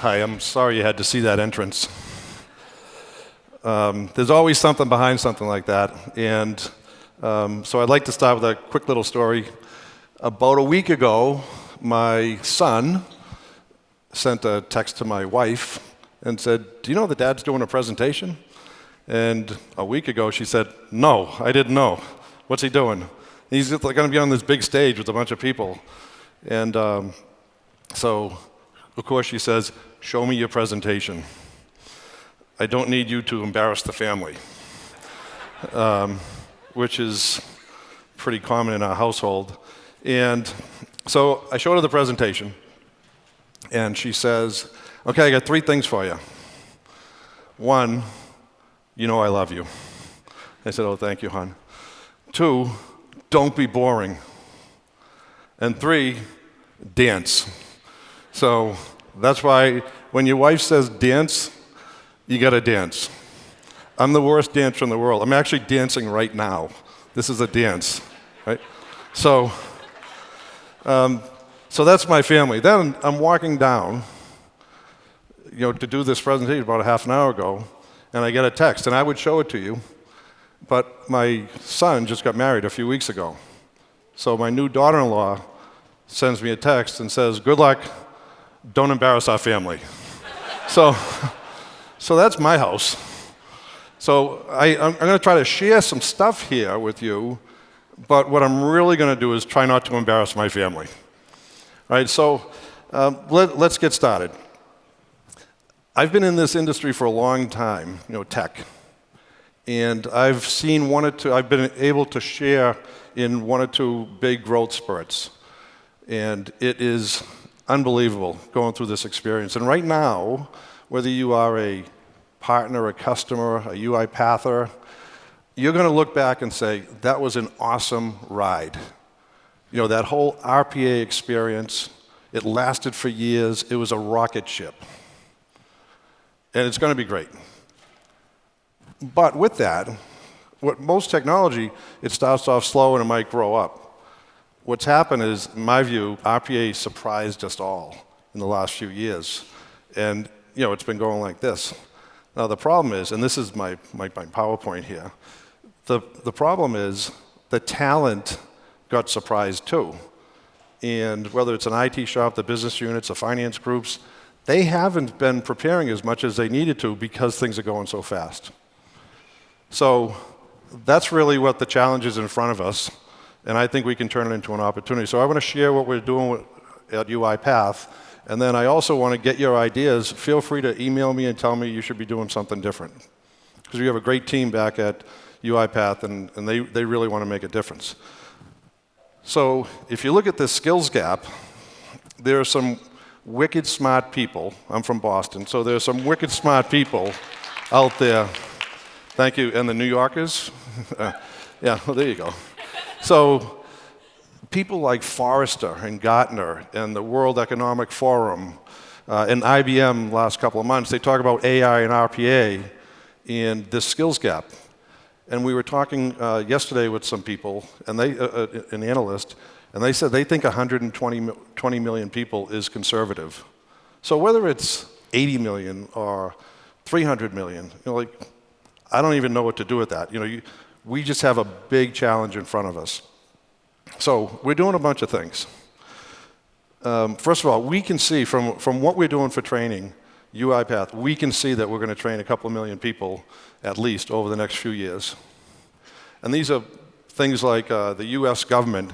Hi, I'm sorry you had to see that entrance. There's always something behind something like that, and so I'd like to start with a quick little story. About a week ago, my son sent a text to my wife and said, "Do you know that Dad's doing a presentation?" And a week ago, she said, "No, I didn't know. What's he doing?" He's going to be on this big stage with a bunch of people. And so, of course, she says, "Show me your presentation. I don't need you to embarrass the family," which is pretty common in our household. And so I showed her the presentation, and she says, "Okay, I got 3 things for you. 1, you know I love you." I said, "Oh, thank you, hon." 2, don't be boring. And 3, dance. So that's why when your wife says dance, you gotta dance. I'm the worst dancer in the world. I'm actually dancing right now. This is a dance, right? So that's my family. Then I'm walking down, to do this presentation about a half an hour ago, and I get a text, and I would show it to you, but my son just got married a few weeks ago. So my new daughter-in-law sends me a text and says, "Good luck, don't embarrass our family." So that's my house. So I'm going to try to share some stuff here with you, but what I'm really going to do is try not to embarrass my family. All right, so let's get started. I've been in this industry for a long time, tech, and I've been able to share in 1 or 2 big growth spurts, and it is unbelievable going through this experience. And right now, whether you are a partner, a customer, a UiPather, you're going to look back and say, that was an awesome ride. That whole RPA experience, it lasted for years. It was a rocket ship. And it's going to be great. But with that, what most technology, it starts off slow and it might grow up. What's happened is, in my view, RPA surprised us all in the last few years. And, it's been going like this. Now, the problem is, and this is my PowerPoint here, the problem is the talent got surprised too. And whether it's an IT shop, the business units, the finance groups, they haven't been preparing as much as they needed to because things are going so fast. So that's really what the challenge is in front of us, and I think we can turn it into an opportunity. So I want to share what we're doing at UiPath, and then I also want to get your ideas. Feel free to email me and tell me you should be doing something different, because we have a great team back at UiPath, and they really want to make a difference. So if you look at this skills gap, there are some wicked smart people. I'm from Boston, so there are some wicked smart people out there. Thank you. And the New Yorkers? Yeah, well, there you go. So people like Forrester and Gartner and the World Economic Forum and IBM last couple of months, they talk about AI and RPA and this skills gap. And we were talking yesterday with some people, and an analyst, and they said they think 120 million people is conservative. So whether it's 80 million or 300 million, I don't even know what to do with that. We just have a big challenge in front of us. So we're doing a bunch of things. First of all, we can see from what we're doing for training, UiPath, we can see that we're going to train a couple of million people at least over the next few years. And these are things like the US government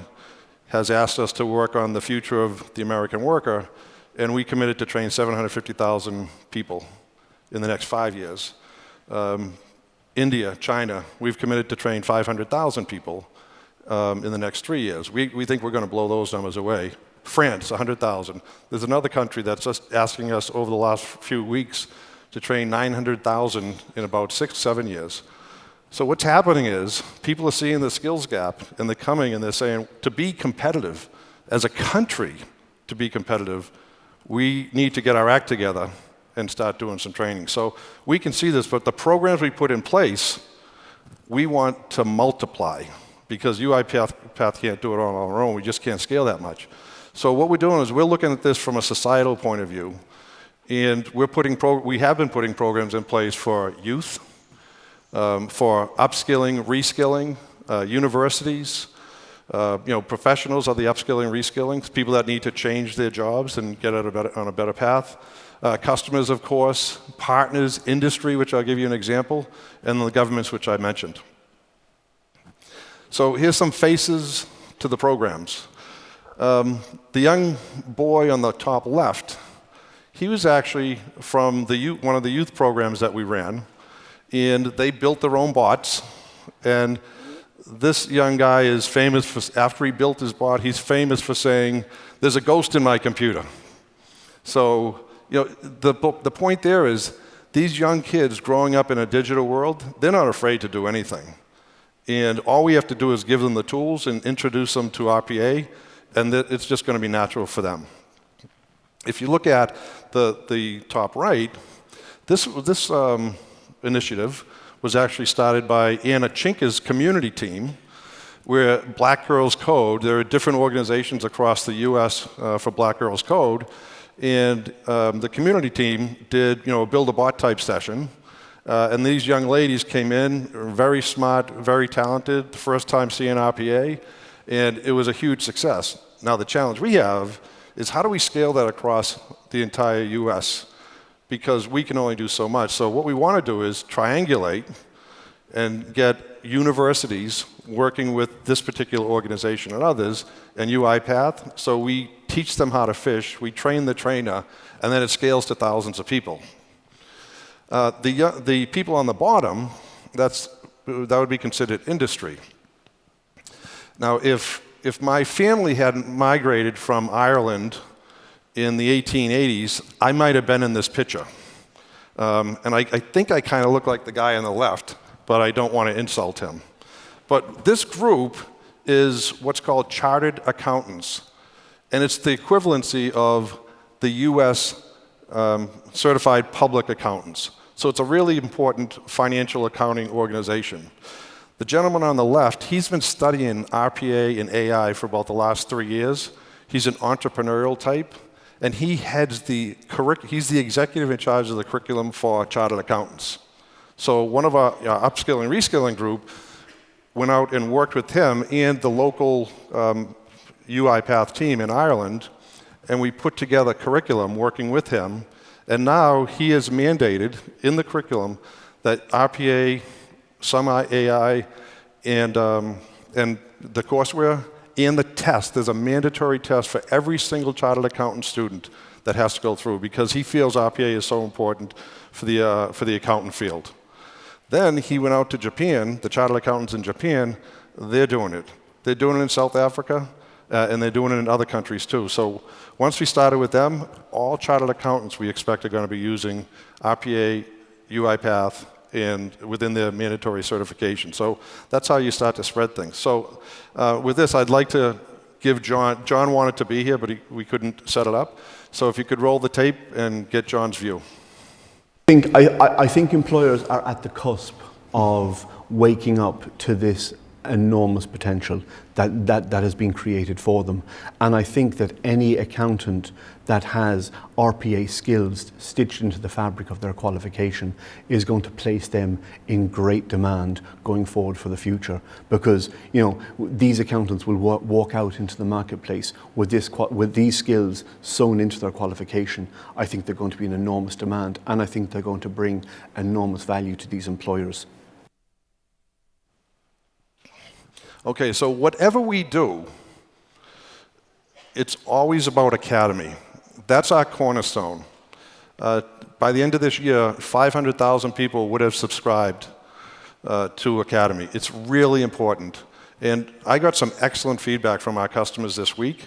has asked us to work on the future of the American worker, and we committed to train 750,000 people in the next 5 years. India, China, we've committed to train 500,000 people in the next 3 years. We think we're going to blow those numbers away. France, 100,000. There's another country that's just asking us over the last few weeks to train 900,000 in about 6-7 years. So what's happening is people are seeing the skills gap, and they're coming and they're saying, to be competitive, as a country, to be competitive, we need to get our act together and start doing some training. So we can see this, but the programs we put in place, we want to multiply, because UiPath can't do it on our own. We just can't scale that much. So what we're doing is we're looking at this from a societal point of view, And we have been putting programs in place for youth, for upskilling, reskilling, universities, professionals are the upskilling, reskilling, people that need to change their jobs and get on a better path. Customers, of course, partners, industry, which I'll give you an example, and the governments, which I mentioned. So here's some faces to the programs. The young boy on the top left, he was actually from one of the youth programs that we ran, and they built their own bots. And this young guy is famous for, after he built his bot, he's famous for saying, "There's a ghost in my computer." So, the point there is, these young kids growing up in a digital world, they're not afraid to do anything. And all we have to do is give them the tools and introduce them to RPA, and it's just going to be natural for them. If you look at the top right, this initiative was actually started by Anna Chinka's community team, where Black Girls Code, there are different organizations across the US for Black Girls Code, and the community team did a build a bot type session, and these young ladies came in, very smart, very talented, the first time seeing RPA, and it was a huge success. Now the challenge we have is how do we scale that across the entire US? Because we can only do so much. So what we want to do is triangulate and get universities working with this particular organization and others, and UiPath, so we teach them how to fish, we train the trainer, and then it scales to thousands of people. The people on the bottom, that would be considered industry. Now, if my family hadn't migrated from Ireland in the 1880s, I might have been in this picture. And I think I kind of look like the guy on the left, but I don't want to insult him. But this group is what's called chartered accountants. And it's the equivalency of the US certified public accountants. So it's a really important financial accounting organization. The gentleman on the left, he's been studying RPA and AI for about the last 3 years. He's an entrepreneurial type, and he's the executive in charge of the curriculum for chartered accountants. So one of our upskilling, reskilling group went out and worked with him and the local UiPath team in Ireland, and we put together curriculum working with him, and now he is mandated in the curriculum that RPA, some AI, and the courseware, and the test. There's a mandatory test for every single chartered accountant student that has to go through because he feels RPA is so important for the accountant field. Then he went out to Japan. The chartered accountants in Japan, they're doing it. They're doing it in South Africa, and they're doing it in other countries too. So once we started with them, all chartered accountants we expect are going to be using RPA, UiPath, and within their mandatory certification. So that's how you start to spread things. So with this, I'd like to give John wanted to be here, but we couldn't set it up. So if you could roll the tape and get John's view. I think employers are at the cusp of waking up to this enormous potential that has been created for them. And I think that any accountant that has RPA skills stitched into the fabric of their qualification is going to place them in great demand going forward for the future, because these accountants will walk out into the marketplace with these skills sewn into their qualification. I think they're going to be in enormous demand, and I think they're going to bring enormous value to these employers. Okay, so whatever we do, it's always about Academy. That's our cornerstone. By the end of this year, 500,000 people would have subscribed to Academy. It's really important. And I got some excellent feedback from our customers this week.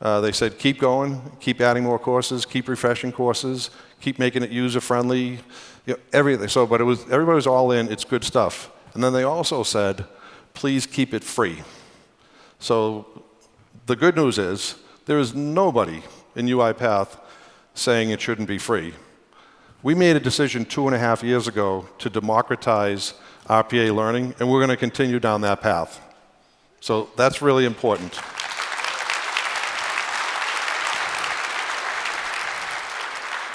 They said, keep going, keep adding more courses, keep refreshing courses, keep making it user-friendly, everything. So, but everybody was all in, it's good stuff. And then they also said, please keep it free. So the good news is there is nobody in UiPath saying it shouldn't be free. We made a decision 2.5 years ago to democratize RPA learning, and we're going to continue down that path. So that's really important.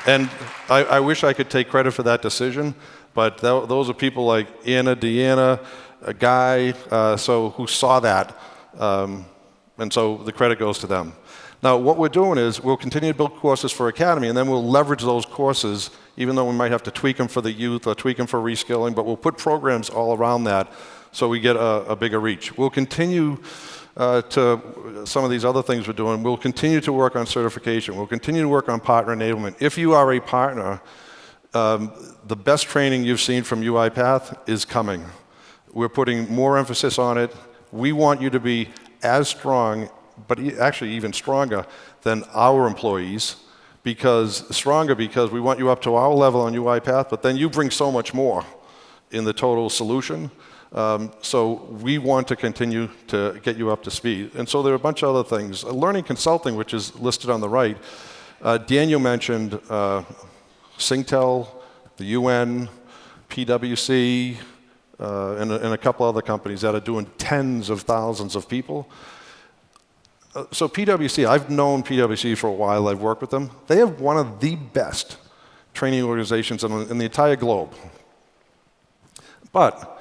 And I wish I could take credit for that decision, but those are people like Anna, Deanna, a guy, who saw that, and so the credit goes to them. Now, what we're doing is we'll continue to build courses for Academy, and then we'll leverage those courses, even though we might have to tweak them for the youth or tweak them for reskilling, but we'll put programs all around that so we get a bigger reach. We'll continue to some of these other things we're doing. We'll continue to work on certification. We'll continue to work on partner enablement. If you are a partner, the best training you've seen from UiPath is coming. We're putting more emphasis on it. We want you to be as strong, but actually even stronger than our employees, because we want you up to our level on UiPath, but then you bring so much more in the total solution. So we want to continue to get you up to speed. And so there are a bunch of other things. Learning consulting, which is listed on the right. Daniel mentioned Singtel, the UN, PwC, and a couple other companies that are doing tens of thousands of people. So PwC, I've known PwC for a while. I've worked with them. They have one of the best training organizations in the entire globe. But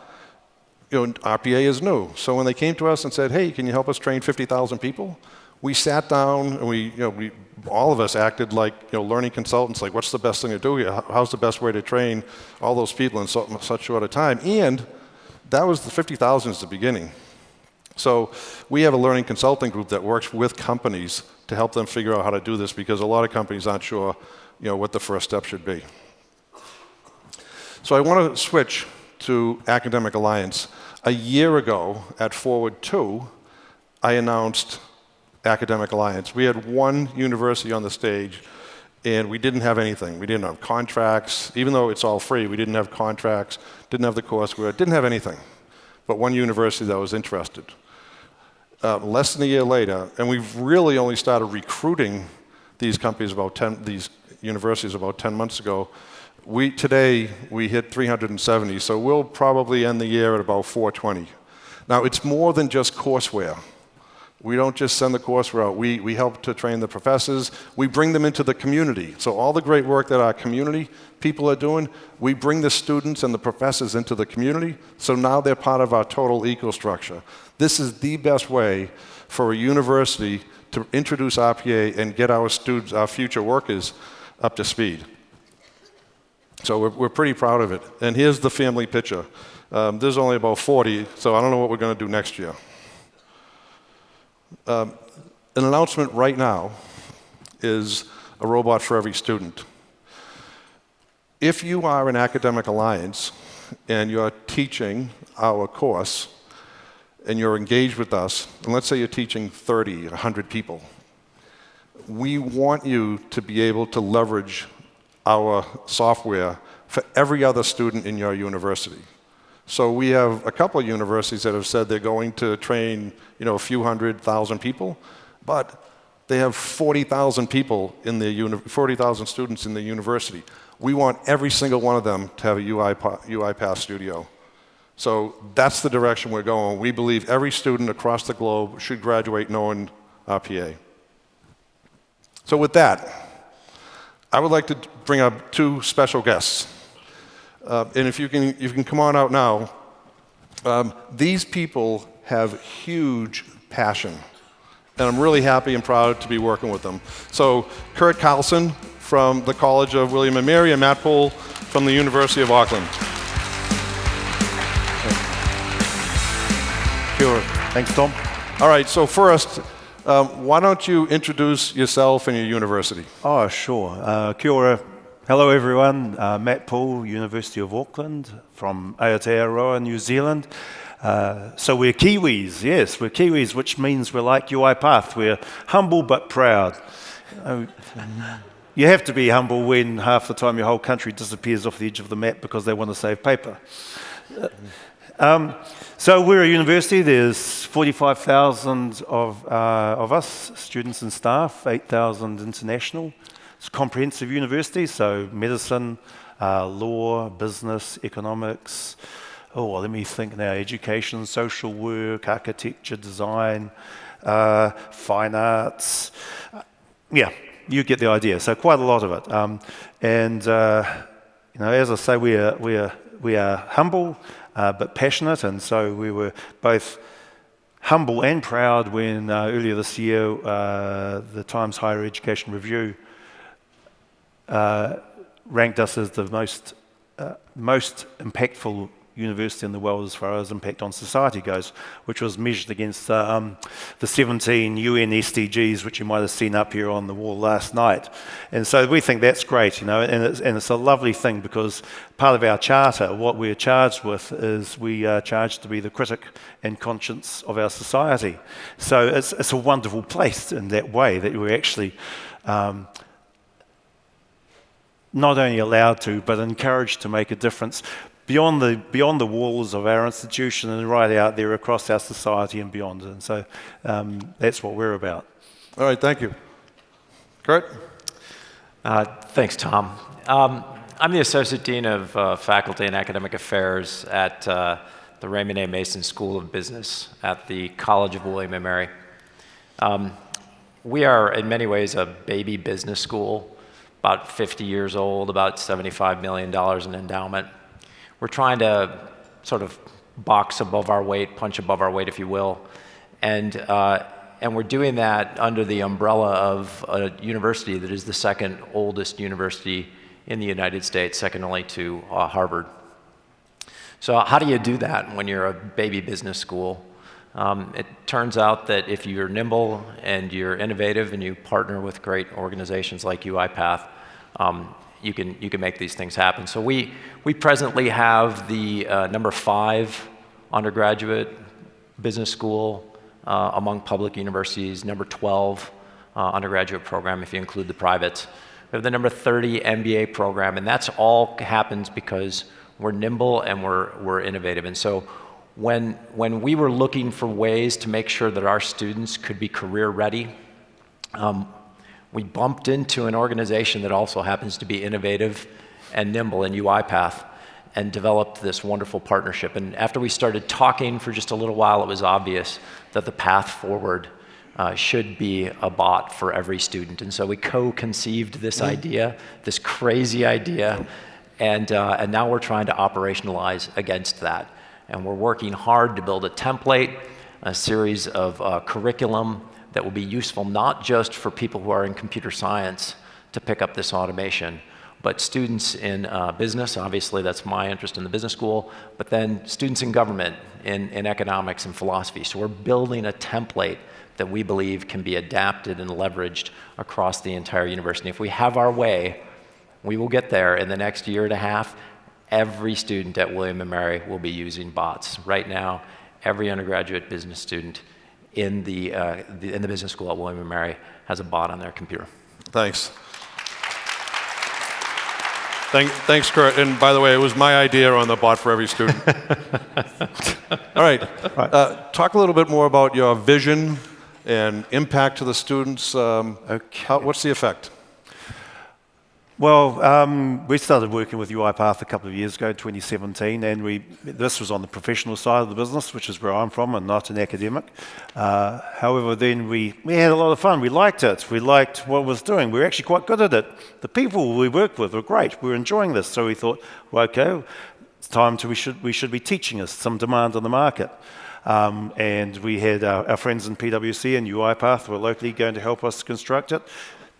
RPA is new. So when they came to us and said, hey, can you help us train 50,000 people? We sat down and we all of us acted like learning consultants, like what's the best thing to do here? How's the best way to train all those people in such short a time? And that was the 50,000 is the beginning. So we have a learning consulting group that works with companies to help them figure out how to do this, because a lot of companies aren't sure what the first step should be. So I want to switch to Academic Alliance. A year ago at Forward 2, I announced Academic Alliance. We had one university on the stage, and we didn't have anything. We didn't have contracts. Even though it's all free, we didn't have contracts, didn't have the courseware, didn't have anything. But one university that was interested. Less than a year later, and we've really only started recruiting these companies these universities about 10 months ago. Today we hit 370, so we'll probably end the year at about 420. Now, it's more than just courseware. We don't just send the courseware out. We help to train the professors. We bring them into the community. So all the great work that our community people are doing, we bring the students and the professors into the community, so now they're part of our total ecostructure. This is the best way for a university to introduce RPA and get our students, our future workers, up to speed. So we're pretty proud of it. And here's the family picture. There's only about 40, so I don't know what we're going to do next year. An announcement right now is a robot for every student. If you are an Academic Alliance and you're teaching our course and you're engaged with us, and let's say you're teaching 30, 100 people, we want you to be able to leverage our software for every other student in your university. So we have a couple of universities that have said they're going to train, a few 100,000 people, but they have 40,000 people in the 40,000 students in the university. We want every single one of them to have a UiPath Studio. So that's the direction we're going. We believe every student across the globe should graduate knowing RPA. So with that, I would like to bring up two special guests. And if you can come on out now. These people have huge passion, and I'm really happy and proud to be working with them. So Kurt Carlson from the College of William & Mary, and Matt Poole from the University of Auckland. Sure. Thanks, Tom. All right, so first, why don't you introduce yourself and your university? Oh, sure. Kia ora. Hello, everyone. Matt Poole, University of Auckland, from Aotearoa, New Zealand. So we're Kiwis, yes, we're Kiwis, which means we're like UiPath. We're humble but proud. You have to be humble when half the time your whole country disappears off the edge of the map because they want to save paper. So we're a university. There's 45,000 of us, students and staff, 8,000 international. It's a comprehensive university, so medicine, law, business, economics. Oh, let me think now. Education, social work, architecture, design, fine arts. Yeah, you get the idea. So quite a lot of it. As I say, we are humble but passionate, and so we were both humble and proud when earlier this year the Times Higher Education Review ranked us as the most impactful university in the world as far as impact on society goes, which was measured against the 17 UN SDGs, which you might have seen up here on the wall last night. And so we think that's great, and it's a lovely thing, because part of our charter, what we're charged with, is we are charged to be the critic and conscience of our society. So it's a wonderful place in that way, that we're actually not only allowed to, but encouraged to make a difference beyond the walls of our institution and right out there across our society and beyond. And so that's what we're about. All right, thank you. Kurt? Thanks, Tom. I'm the Associate Dean of Faculty and Academic Affairs at the Raymond A. Mason School of Business at the College of William & Mary. We are, in many ways, a baby business school, about 50 years old, about $75 million in endowment. We're trying to sort of box above our weight, punch above our weight, if you will. And we're doing that under the umbrella of a university that is the second oldest university in the United States, second only to Harvard. So how do you do that when you're a baby business school? It turns out that if you're nimble and you're innovative and you partner with great organizations like UiPath, you can make these things happen. So we presently have the number 5 undergraduate business school among public universities, number 12 undergraduate program if you include the privates. We have the number 30 MBA program, and that's all happens because we're nimble and we're innovative. And so when we were looking for ways to make sure that our students could be career ready, we bumped into an organization that also happens to be innovative and nimble in UiPath, and developed this wonderful partnership. And after we started talking for just a little while, it was obvious that the path forward should be a bot for every student. And so we co-conceived this idea, this crazy idea, and now we're trying to operationalize against that. And we're working hard to build a template, a series of curriculum that will be useful not just for people who are in computer science to pick up this automation, but students in business. Obviously, that's my interest in the business school, but then students in government, in economics and philosophy. So we're building a template that we believe can be adapted and leveraged across the entire university. If we have our way, we will get there. In the next year and a half, every student at William & Mary will be using bots. Right now, every undergraduate business student in the business school at William & Mary has a bot on their computer. Thanks. Thanks, Kurt. And by the way, it was my idea on the bot for every student. All right. Talk a little bit more about your vision and impact to the students. What's the effect? Well, we started working with UiPath a couple of years ago, 2017, and this was on the professional side of the business, which is where I'm from, and not an academic. However, then we had a lot of fun. We liked it. We liked what it was doing. We were actually quite good at it. The people we worked with were great. We were enjoying this, so we thought, well, okay, it's time we should be teaching us some demand on the market. And we had our friends in PwC and UiPath were locally going to help us construct it.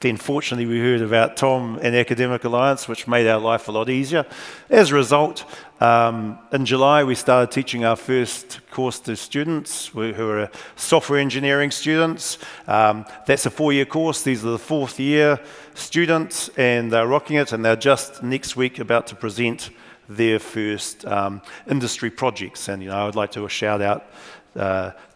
Then fortunately we heard about Tom and Academic Alliance, which made our life a lot easier. As a result, in July we started teaching our first course to students who are software engineering students. That's a 4-year course. These are the 4th year students, and they're rocking it, and they're just next week about to present their first industry projects. And I would like to shout out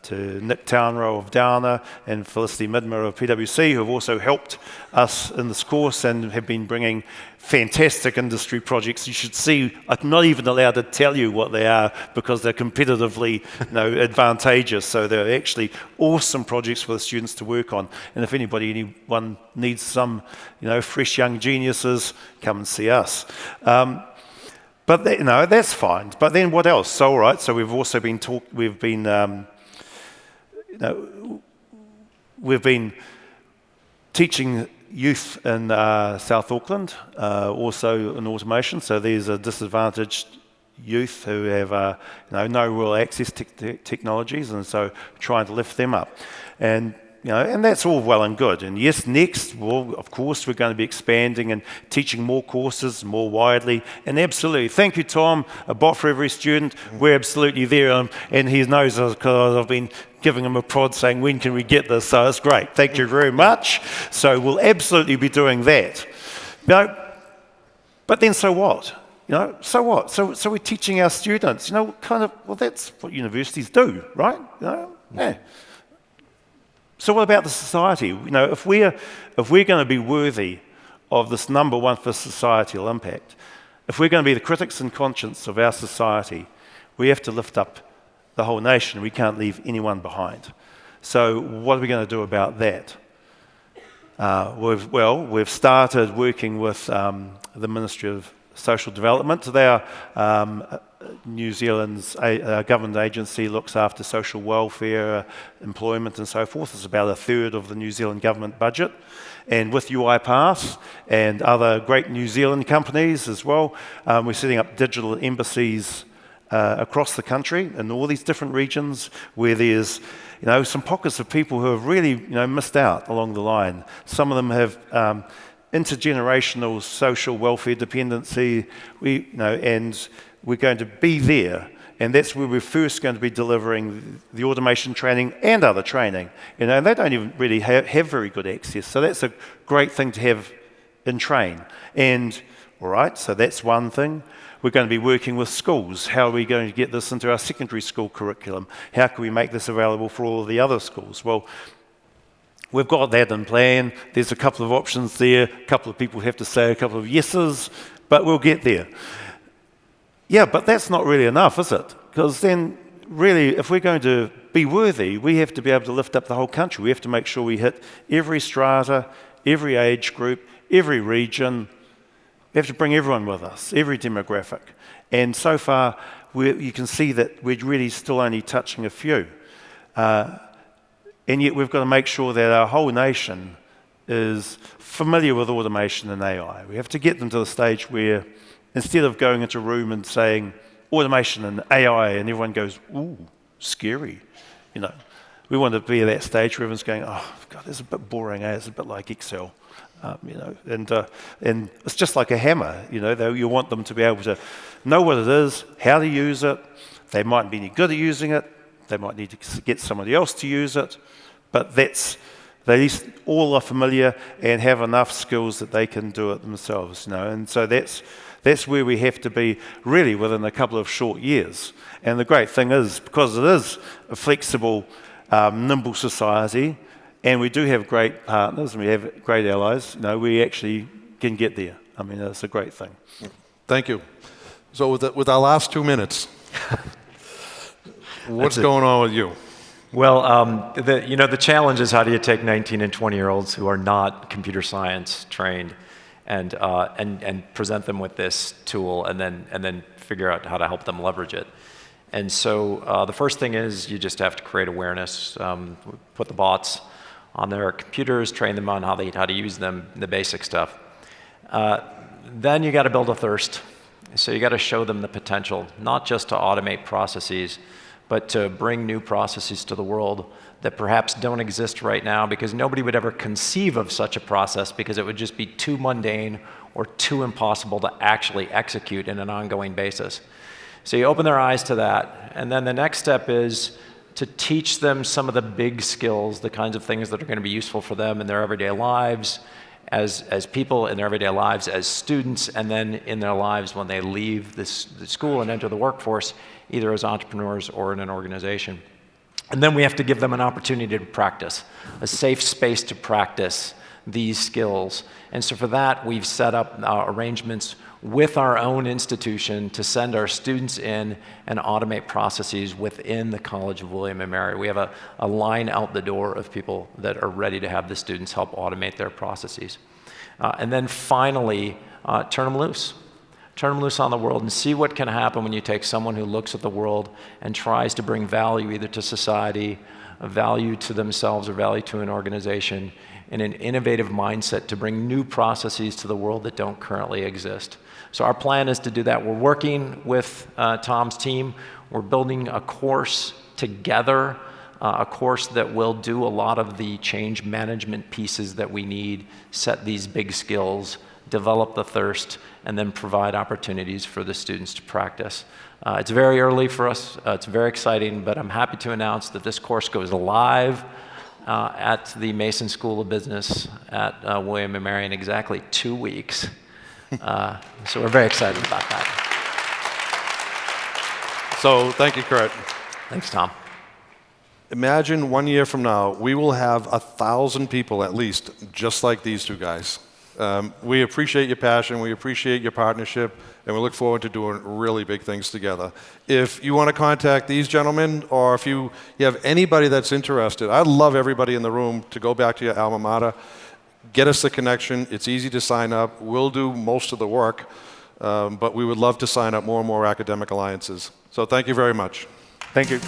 to Nick Townrow of Downer and Felicity Midmer of PwC, who have also helped us in this course and have been bringing fantastic industry projects. You should see, I'm not even allowed to tell you what they are because they're competitively advantageous. So they're actually awesome projects for the students to work on. And if anyone needs some fresh young geniuses, come and see us. But that's fine. But then what else? So all right. So we've also been we've been teaching youth in South Auckland, also in automation. So these are disadvantaged youth who have no real access to technologies, and so trying to lift them up. And and that's all well and good. And yes, next, well, of course, we're going to be expanding and teaching more courses more widely. And absolutely, thank you, Tom, a bot for every student. We're absolutely there. And he knows us because I've been giving him a prod saying, when can we get this? So it's great. Thank you very much. So we'll absolutely be doing that. But then so what? So what? So we're teaching our students, well, that's what universities do, right? Yeah. So what about the society? If we're going to be worthy of this number one for societal impact, if we're going to be the critics and conscience of our society, we have to lift up the whole nation. We can't leave anyone behind. So what are we going to do about that? We've started working with the Ministry of Social Development. They are New Zealand's government agency, looks after social welfare, employment and so forth. It's about a third of the New Zealand government budget. And with UiPath and other great New Zealand companies as well, we're setting up digital embassies across the country in all these different regions where there's some pockets of people who have really missed out along the line. Some of them have intergenerational social welfare dependency, and we're going to be there, and that's where we're first going to be delivering the automation training and other training. And they don't even really have very good access, so that's a great thing to have in train. And all right, so that's one thing. We're going to be working with schools. How are we going to get this into our secondary school curriculum? How can we make this available for all of the other schools? Well, we've got that in plan. There's a couple of options there. A couple of people have to say a couple of yeses, but we'll get there. Yeah, but that's not really enough, is it? Because then, really, if we're going to be worthy, we have to be able to lift up the whole country. We have to make sure we hit every strata, every age group, every region. We have to bring everyone with us, every demographic. And so far, you can see that we're really still only touching a few. And yet we've got to make sure that our whole nation is familiar with automation and AI. We have to get them to the stage where instead of going into a room and saying automation and AI and everyone goes, ooh, scary, we want to be at that stage where everyone's going, oh, God, it's a bit boring, it's a bit like Excel, and it's just like a hammer, you want them to be able to know what it is, how to use it. They mightn't be any good at using it. They might need to get somebody else to use it, but they at least all are familiar and have enough skills that they can do it themselves, and so that's where we have to be really within a couple of short years. And the great thing is, because it is a flexible, nimble society, and we do have great partners and we have great allies, we actually can get there. I mean, it's a great thing. Thank you. So with our last 2 minutes, what's going on with you? Well, the challenge is how do you take 19 and 20-year-olds who are not computer science trained and present them with this tool and then figure out how to help them leverage it. And so the first thing is you just have to create awareness, put the bots on their computers, train them on how to use them, the basic stuff. Then you got to build a thirst. So you got to show them the potential, not just to automate processes, but to bring new processes to the world that perhaps don't exist right now, because nobody would ever conceive of such a process because it would just be too mundane or too impossible to actually execute in an ongoing basis. So you open their eyes to that, and then the next step is to teach them some of the big skills, the kinds of things that are going to be useful for them in their everyday lives, as people in their everyday lives, as students, and then in their lives when they leave the school and enter the workforce, either as entrepreneurs or in an organization. And then we have to give them an opportunity to practice, a safe space to practice these skills. And so for that, we've set up arrangements with our own institution to send our students in and automate processes within the College of William & Mary. We have a line out the door of people that are ready to have the students help automate their processes. And then finally, turn them loose. Turn them loose on the world and see what can happen when you take someone who looks at the world and tries to bring value either to society a value to themselves or value to an organization, and an innovative mindset to bring new processes to the world that don't currently exist. So our plan is to do that. We're working with Tom's team. We're building a course together, a course that will do a lot of the change management pieces that we need, set these big skills, develop the thirst, and then provide opportunities for the students to practice. It's very early for us. It's very exciting, but I'm happy to announce that this course goes live at the Mason School of Business at William & Mary in exactly 2 weeks. So we're very excited about that. So thank you, Kurt. Thanks, Tom. Imagine 1 year from now, we will have 1,000 people at least, just like these two guys. We appreciate your passion, we appreciate your partnership, and we look forward to doing really big things together. If you want to contact these gentlemen, or if you have anybody that's interested, I'd love everybody in the room to go back to your alma mater, get us the connection. It's easy to sign up. We'll do most of the work, but we would love to sign up more and more academic alliances. So thank you very much. Thank you.